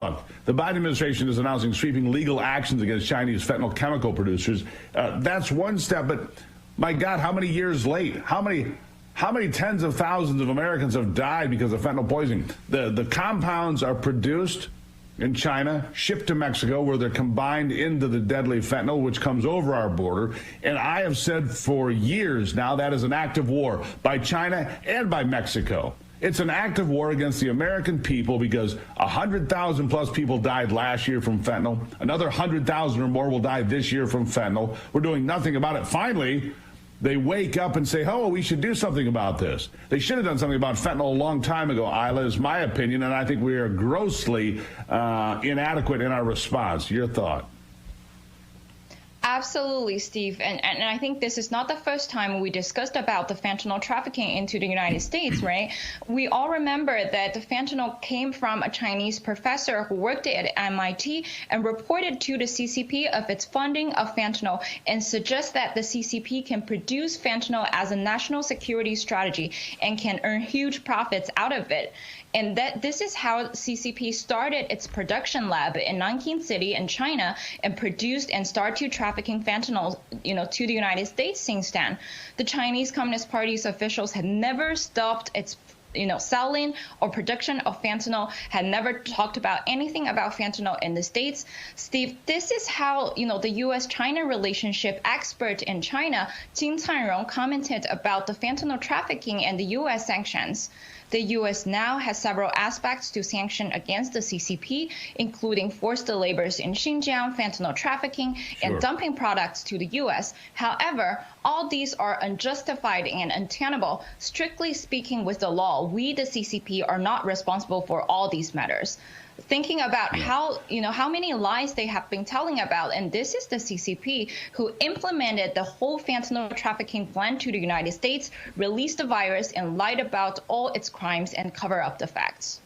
The Biden administration is announcing sweeping legal actions against Chinese fentanyl chemical producers. That's one step, but my God, how many years late? How many tens of thousands of Americans have died because of fentanyl poisoning? The compounds are produced in China, shipped to Mexico, where they're combined into the deadly fentanyl, which comes over our border. And I have said for years now that is an act of war by China and by Mexico. It's an act of war against the American people because 100,000 plus people died last year from fentanyl. Another 100,000 or more will die this year from fentanyl. We're doing nothing about it. Finally, they wake up and say, oh, we should do something about this. They should have done something about fentanyl a long time ago, Aila, is my opinion, and I think we are grossly inadequate in our response. Your thought? Absolutely, Steve. And I think this is not the first time we discussed about the fentanyl trafficking into the United States, right? We all remember that the fentanyl came from a Chinese professor who worked at MIT and reported to the CCP of its funding of fentanyl and suggests that the CCP can produce fentanyl as a national security strategy and can earn huge profits out of it. And that this is how CCP started its production lab in Nanking City in China and produced and started trafficking fentanyl, to the United States since then. The Chinese Communist Party's officials had never stopped its selling or production of fentanyl, had never talked about anything about fentanyl in the States. Steve, this is how, the U.S.-China relationship expert in China, Jin Canrong, commented about the fentanyl trafficking and the U.S. sanctions. The U.S. now has several aspects to sanction against the CCP, including forced labors in Xinjiang, fentanyl trafficking, and dumping products to the U.S. However, all these are unjustified and untenable. Strictly speaking, with the law, we, the CCP, are not responsible for all these matters. Thinking about how many lies they have been telling about, and this is the CCP who implemented the whole fentanyl trafficking plan to the United States, released the virus, and lied about all its crimes and cover up the facts.